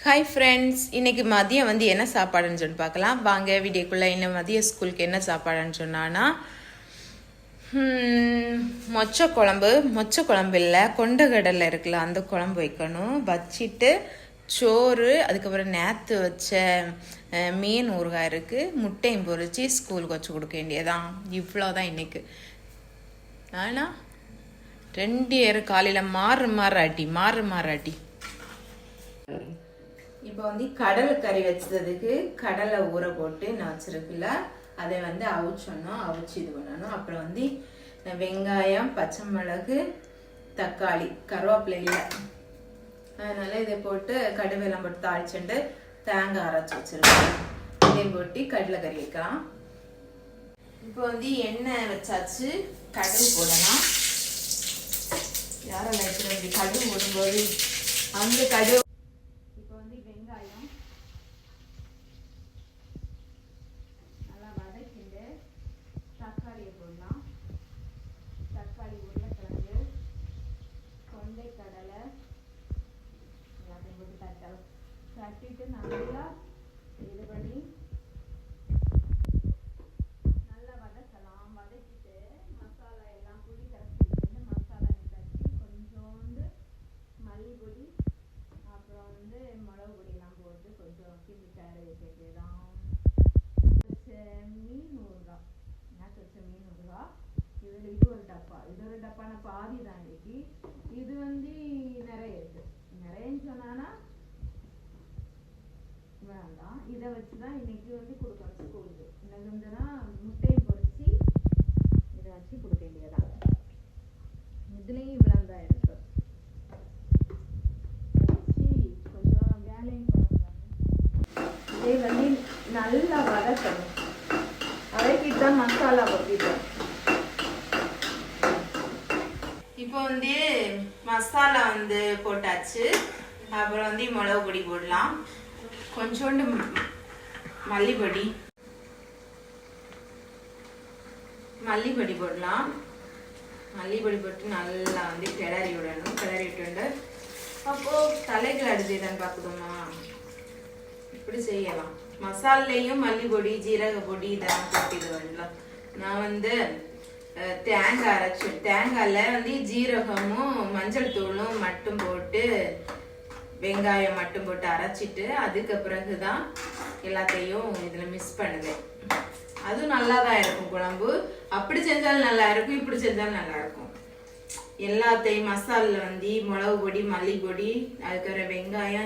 Hi friends, இன்றைக்கி மதியம் வந்து என்ன சாப்பாடுன்னு சொல்லி பார்க்கலாம் வாங்க. வீடியோக்குள்ளே என்ன மதிய ஸ்கூலுக்கு என்ன சாப்பாடுன்னு சொன்னான்னா மொச்சை குழம்பு இல்லை, கொண்டக்கடலை இருக்குல்ல, அந்த குழம்பு வைக்கணும். வச்சுட்டு சோறு, அதுக்கப்புறம் நேற்று வச்ச மீன் ஊறுகாய் இருக்குது, முட்டையும் பொரிச்சு ஸ்கூலுக்கு வச்சு கொடுக்க வேண்டியதான். இவ்வளோதான் இன்றைக்கு. ஆனால் 2 பேர் காலையில் மாறு இப்போ வந்து கடலை கறி வச்சதுக்கு கடலை ஊற போட்டு நான் வச்சிருக்குல்ல, அதை வந்து அவிச்சு இது பண்ணணும். அப்புறம் வந்து வெங்காயம், பச்சை மிளகு, தக்காளி, கருவேப்பிலை இல்லை, அதனால இதை போட்டு கடுவெல்லாம் போட்டு தாளிச்சுட்டு தேங்காய் அரைச்சி வச்சிருக்கேன். இதையும் போட்டு கடலை கறி வைக்கலாம். இப்போ வந்து எண்ணெய் வச்சாச்சு, கடுகு போடலாம். யாரெல்லாம் இப்படி கடுகு போடும்போது அந்த கடுகு வெங்காயம் நல்லா வதக்கிட்டு தக்காளியை போடலாம். தக்காளி, உருளைக்கிழங்கு, கொண்டை கடலை எல்லாத்தையும் போட்டு தட்டிட்டு நல்லா இது பண்ணி நல்லா வதக்கலாம். வதக்கிட்டு மசாலா எல்லாம் புளி கரைச்சி மசாலா தட்டி கொஞ்சோண்டு மல்லிப்பொடி, அப்புறம் வந்து மிளகு பொடியெல்லாம் போட்டு கொஞ்சம் கிண்டி தயாரி வைக்கிறதுதான். மீன் ஊறுகாய், நேற்று வச்ச மீன் ஊறுகாய். இது ஒரு டப்பான பாதி தான் இருக்கு. இது வந்து நிறைய இருக்கு. நிறையன்னு சொன்னானா வேண்டாம், இதை வச்சுதான் இன்னைக்கு வந்து கொடுக்கணும் ஸ்கூலுக்கு. இன்னைக்கு வந்துன்னா முட்டையை பொரிச்சு இதை வச்சு கொடுக்க வேண்டியதான். இதுலேயும் இவ்வளவு தான் இருக்கு. இதை வந்து நல்லா வதக்கணும். வதக்கிட்டு தான் மசாலா போட்டுட்டோம். இப்போ வந்து மசாலா வந்து போட்டாச்சு. அப்புறம் வந்து மிளகு பொடி போடலாம், கொஞ்சோண்டு மல்லிப்பொடி போடலாம். மல்லிப்பொடி போட்டு நல்லா வந்து கிளறி விடணும். கிளறி விட்டு அப்போ தலைகள் அடிச்சுதான் பார்க்குதோமா, இப்படி செய்யலாம். மசாலையும் மல்லிப்பொடி, ஜீரக பொடி இதெல்லாம் போட்டு இது பண்ணலாம். நான் வந்து தேங்காய் அரைச்சி, தேங்காயில் வந்து ஜீரகமும் மஞ்சள் தூளும் மட்டும் போட்டு வெங்காயம் மட்டும் போட்டு அரைச்சிட்டு அதுக்கு பிறகுதான் எல்லாத்தையும் இதில் மிக்ஸ் பண்ணுவேன். அதுவும் நல்லா தான் இருக்கும் குழம்பு. அப்படி செஞ்சாலும் நல்லா இருக்கும், இப்படி செஞ்சாலும் நல்லா இருக்கும். எல்லாத்தையும் மசாலில் வந்து மிளகு பொடி, மல்லிப்பொடி, அதுக்கப்புறம் வெங்காயம்,